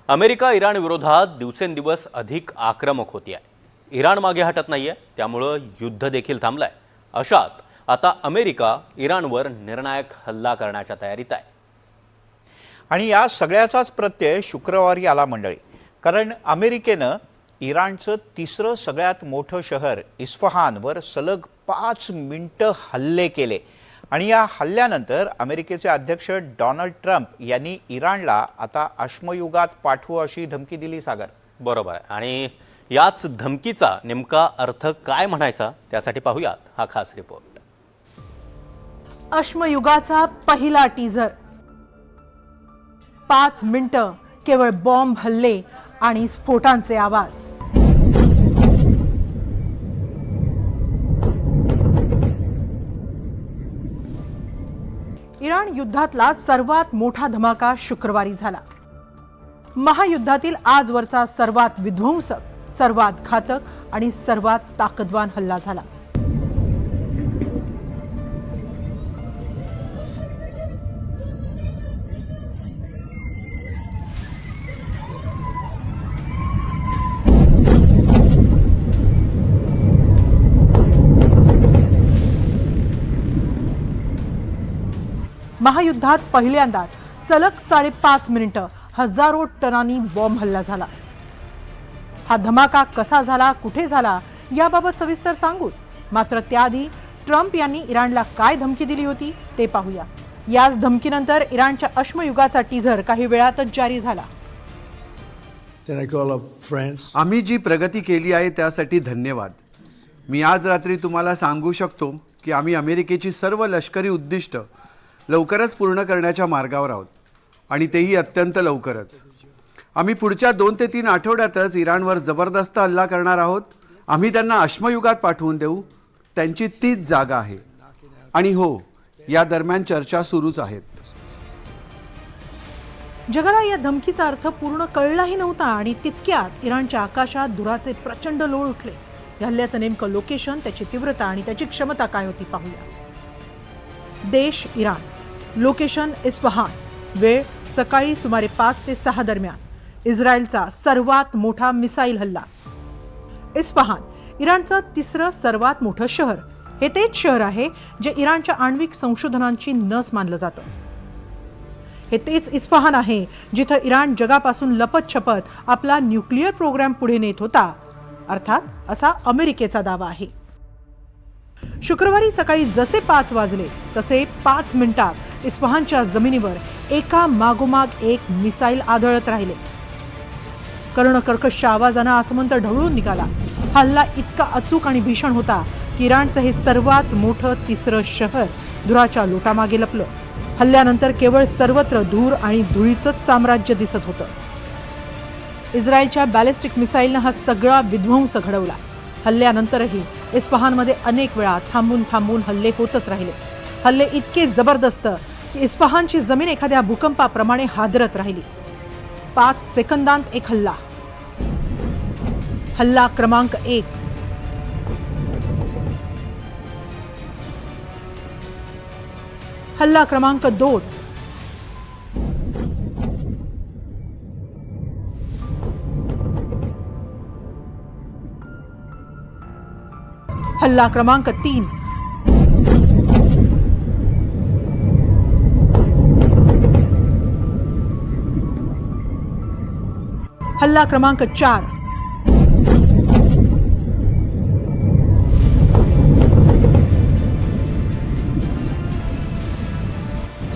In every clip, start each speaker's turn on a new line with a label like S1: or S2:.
S1: America Iran विरोधात दिवसेंदिवस अधिक आक्रमक होती आहे. इराण मागे हटत नाहीये, त्यामुळे युद्ध देखील थांबलंय. अशात आता अमेरिका इराणवर निर्णायक हल्ला करण्याच्या तयारीत आहे.
S2: आणि या सगळ्याचाच प्रत्यय शुक्रवारी आला मंडळी. कारण अमेरिकेनं इराणचं तिसरं सगळ्यात मोठं शहर इस्फहानवर सलग 5 मिनिटं हल्ले केले. आणि या हल्ल्यानंतर अमेरिकेचे अध्यक्ष डोनाल्ड ट्रम्प यांनी इराणला आता अश्मयुगात पाठवू अशी धमकी दिली. सागर,
S1: बरोबर आहे. आणि याच धमकीचा नेमका अर्थ काय म्हणायचा त्यासाठी पाहूयात हा खास रिपोर्ट.
S3: अश्मयुगाचा पहिला टीझर. 5 मिनिटं केवळ बॉम्ब हल्ले आणि स्फोटांचे आवाज. इराण युद्धातला सर्वात मोठा धमाका शुक्रवारी झाला. महायुद्धातील आजवरचा सर्वात विध्वंसक, सर्वात घातक आणि सर्वात ताकदवान हल्ला झाला. महायुद्धात पहिल्यांदाच सलग 5.5 मिनिटं हजारो टनांनी बॉम्ब हल्ला झाला. हा धमाका कसा झाला, कुठे झाला याबाबत सविस्तर सांगूच, मात्र त्याआधी ट्रम्प यांनी इराणला काय धमकी दिली होती ते पाहूया. याच धमकीनंतर इराणच्या अश्मयुगाचा टीझर काही वेळातच जारी झाला.
S4: आम्ही जी प्रगती केली आहे त्यासाठी धन्यवाद. मी आज रात्री तुम्हाला सांगू शकतो की आम्ही अमेरिकेची सर्व लष्करी उद्दिष्ट लवकरच पूर्ण करण्याच्या मार्गावर आहोत, आणि तेही अत्यंत लवकरच. आम्ही पुढच्या 2 ते 3 आठवड्यातच इराणवर जबरदस्त हल्ला करणार आहोत. आम्ही त्यांना अश्मयुगात पाठवून देऊ. त्यांची तीच जागा आहे. आणि हो, या दरम्यान चर्चा सुरूच आहेत.
S3: जगाला या धमकीचा अर्थ पूर्ण कळलाही नव्हता आणि तितक्यात इराणच्या आकाशात धुराचे प्रचंड लोळ उठले. या हल्ल्याचं नेमकं लोकेशन, त्याची तीव्रता आणि त्याची क्षमता काय होती पाहूया. देश इराण, लोकेशन इस्फहान, वेळ सकाळी सुमारे 5 ते 6 दरम्यान. इस्रायलचा सर्वात मोठा मिसाईल हल्ला. इस्फहान इराणचं तिसरं सर्वात मोठं शहर. हे तेच शहर आहे जे इराणच्या आण्विक संशोधनांची नस मानलं जातं. हे तेच इस्फहान आहे जिथं इराण जगापासून लपत-छपत आपला न्यूक्लिअर प्रोग्राम पुढे नेत होता, अर्थात असा अमेरिकेचा दावा आहे. शुक्रवारी सकाळी जसे 5 वाजले तसे 5 मिनिटात इस्फहानच्या जमिनीवर एका मागोमाग एक मिसाईल आदळत राहिले. कर्णकर्कश आवाजानं आसमंत ढवळून निघाला. हल्ला इतका अचूक आणि भीषण होता की इराणचं हे सर्वात मोठं तिसरं शहर धुराच्या लोटामागे लपलं. हल्ल्यानंतर केवळ सर्वत्र धूर आणि धुळीचंच साम्राज्य दिसत होतं. इस्रायलच्या बॅलिस्टिक मिसाईलनं हा सगळा विध्वंस घडवला. हल्ल्यानंतरही इस्फहानमध्ये अनेक वेळा थांबून हल्ले होतच राहिले. हल्ले इतके जबरदस्त की इस्फहानची जमीन एखाद्या भूकंपाप्रमाणे हादरत राहिली. 5 सेकंदांत एक हल्ला. हल्ला क्रमांक 1. हल्ला क्रमांक 2. हल्ला क्रमांक 3. हल्ला क्रमांक 4.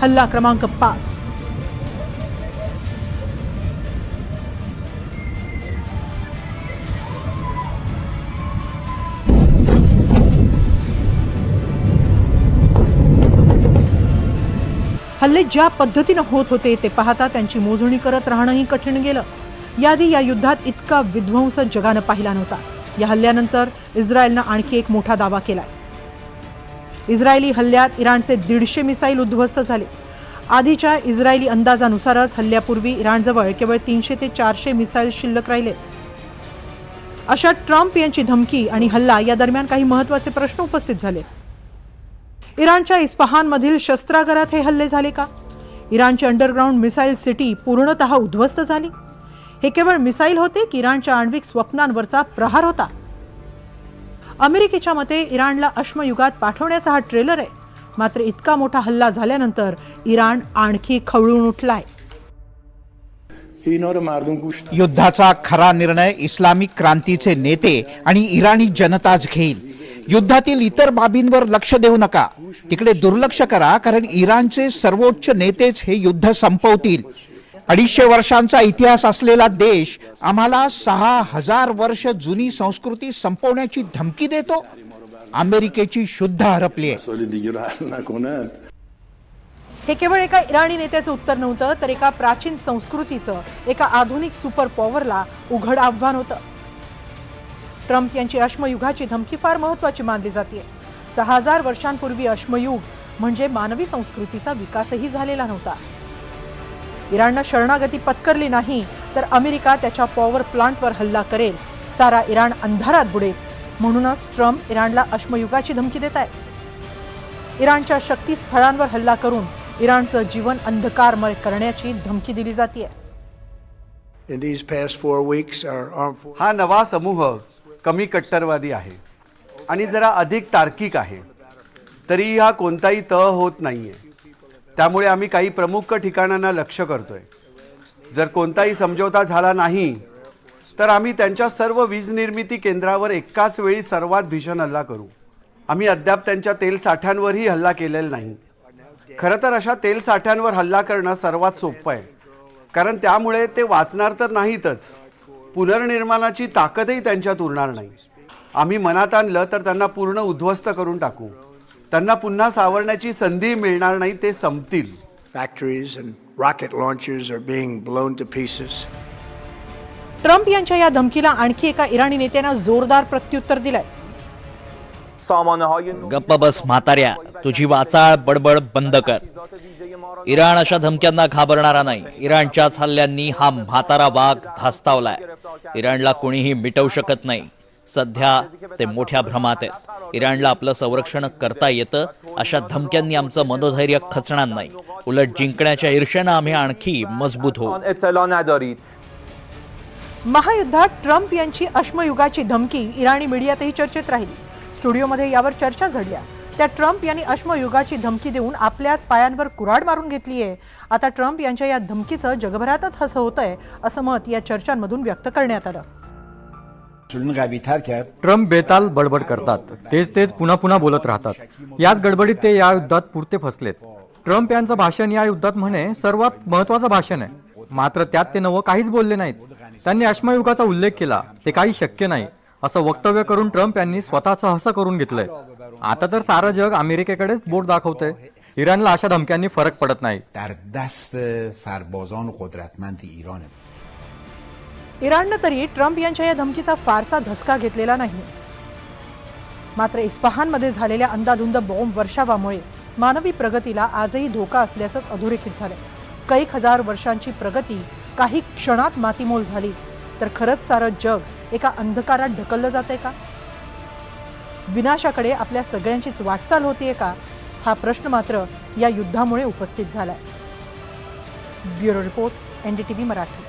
S3: हल्ला क्रमांक 5. हल्ले ज्या पद्धतीनं होत होते ते पाहता त्यांची मोजणी करत राहणंही कठीण गेलं. याआधी या युद्धात इतका विध्वंस जगानं पाहिला नव्हता. या हल्ल्यानंतर इस्रायलनं आणखी एक मोठा दावा केलाय. इस्रायली हल्ल्यात इराणचे 150 मिसाईल उद्ध्वस्त झाले. आधीच्या इस्रायली अंदाजानुसारच हल्ल्यापूर्वी इराणजवळ केवळ 300 ते 400 मिसाईल शिल्लक राहिले. अशा ट्रम्प यांची धमकी आणि हल्ला या दरम्यान काही महत्त्वाचे प्रश्न उपस्थित झाले. इराणच्या इस्फहानमधील शस्त्रागारात हे हल्ले झाले का? इराणची अंडरग्राउंड मिसाईल सिटी पूर्णतः उद्ध्वस्त झाली? हे केवळ मिसाईल होते की इराणच्या आण्विक स्वप्नांवरचा प्रहार होता? अमेरिकेच्या मते इराणला अश्मयुगात पाठवण्याचा हा ट्रेलर आहे. मात्र इतका मोठा हल्ला झाल्यानंतर इराण आणखी खवळून उठलाय.
S2: युद्धाचा खरा निर्णय इस्लामिक क्रांतीचे नेते आणि इराणी जनताच घेईल. युद्धातील इतर बाबींवर लक्ष देऊ नका, तिकडे दुर्लक्ष करा, कारण इराणचे सर्वोच्च नेतेच हे युद्ध संपवतील. 250 वर्षांचा इतिहास असलेला देश आम्हाला 6000 वर्ष जुनी संस्कृती संपवण्याची धमकी देतो. अमेरिकेची शुद्ध हरपली आहे.
S3: हे केवळ एका इराणी नेत्याचं उत्तर नव्हतं, तर एका प्राचीन संस्कृतीचं एका आधुनिक सुपर पॉवरला उघड आव्हान होतं. ट्रम्प यांची अश्मयुगाची धमकी फार महत्वाची मानली जाते. 6000 वर्षांपूर्वी अश्मयुग म्हणजे मानवी संस्कृतीचा विकासही झालेला नव्हता. इराणनं शरणागती पत्करली नाही तर अमेरिका त्याच्या पॉवर प्लांटवर हल्ला करेल, सारा इराण अंधारात बुडेल. म्हणूनच ट्रम्प इराणला अश्मयुगाची धमकी देत आहेत. इराणच्या शक्ती स्थळांवर हल्ला करून इराणचं जीवन अंधकारमय करण्याची धमकी दिली जाते.
S4: हा नवा समूह कमी कट्टरवादी आहे आणि जरा अधिक तार्किक आहे. तरीही हा कोणताही तह होत नाहीये. त्यामुळे आम्ही काही प्रमुख ठिकाणांना लक्ष्य करतोय. जर कोणताही समझोता झाला नाही तर आम्ही त्यांच्या सर्व वीज निर्मिती केंद्रावर एकाच वेळी सर्वात भीषण हल्ला करू. आम्ही अद्याप त्यांच्या तेल साठ्यांवरही हल्ला केलेला नाही. खरं तर अशा तेल साठ्यांवर हल्ला करणं सर्वात सोपं आहे, कारण त्यामुळे ते वाचणार तर नाहीतच, पुनर्निर्माणाची ताकदही त्यांच्यात उरणार नाही. आम्ही मनात आणलं तर त्यांना पूर्ण उद्ध्वस्त करून टाकू. त्यांना पुन्हा सावरण्याची संधी मिळणार नाही, ते संपतील.
S5: Factories and rocket launchers are being blown to pieces.
S3: Trump यांच्या या धमकीला आणखी एका इराणी नेत्यानं जोरदार प्रत्युत्तर दिलंय.
S6: गप्प बस म्हाताऱ्या, तुझी वाचाळ बडबड बंद कर. इराण अशा धमक्यांना घाबरणारा नाही. इराणच्याच हल्ल्यांनी हा म्हातारा वाघ धास्तावलाय. इराणला कोणीही मिटवू शकत नाही. सध्या ते मोठ्या भ्रमात आहेत. इराणला आपलं संरक्षण करता येतं अशा धमक्यांनी आमचं मनोधैर्य खचणार नाही. उलट जिंकण्याच्या ईर्ष्यानं आम्ही आणखी मजबूत होऊ.
S3: महायुद्धात ट्रम्प यांची अश्मयुगाची धमकी इराणी मीडियातही चर्चेत राहिली. स्टुडिओमध्ये यावर चर्चा झडल्या. त्या ट्रम्प यांनी अश्मयुगाची धमकी देऊन आपल्याच पायांवर कुऱ्हाड मारून घेतली आहे. आता ट्रम्प यांच्या या धमकीचं जगभरातच हसं होतंय असं मत या चर्चांमधून व्यक्त करण्यात आलं.
S7: ट्रम्प बेताल बडबड करतात, तेच पुन्हा पुन्हा बोलत राहतात. याच गडबडीत ते या युद्धात पुरते फसलेत. ट्रम्प यांचं भाषण या युद्धात म्हणे सर्वात महत्वाचं भाषण आहे. मात्र त्यात ते नवं काहीच बोलले नाहीत. त्यांनी अश्मयुगाचा उल्लेख केला, ते काही शक्य नाही असं वक्तव्य करून ट्रम्प यांनी स्वतःचं हसं करून घेतलंय. आता तर सारं जग अमेरिकेकडेच बोट दाखवतंय. इराणला अशा धमक्यांनी फरक पडत नाही.
S3: इराणनं तरी ट्रम्प यांच्या या धमकीचा फारसा धसका घेतलेला नाही. मात्र इस्फहानमध्ये झालेल्या अंदाधुंद बॉम्ब वर्षावामुळे मानवी प्रगतीला आजही धोका असल्याचंच अधोरेखित झालंय. कैक हजार वर्षांची प्रगती काही क्षणात मातीमोल झाली तर खरंच सारं जग एका अंधकारात ढकललं जातंय का? विनाशाकडे आपल्या सगळ्यांचीच वाटचाल होतीये का? हा प्रश्न मात्र या युद्धामुळे उपस्थित झालाय. Bureau report, NDTV Marathi.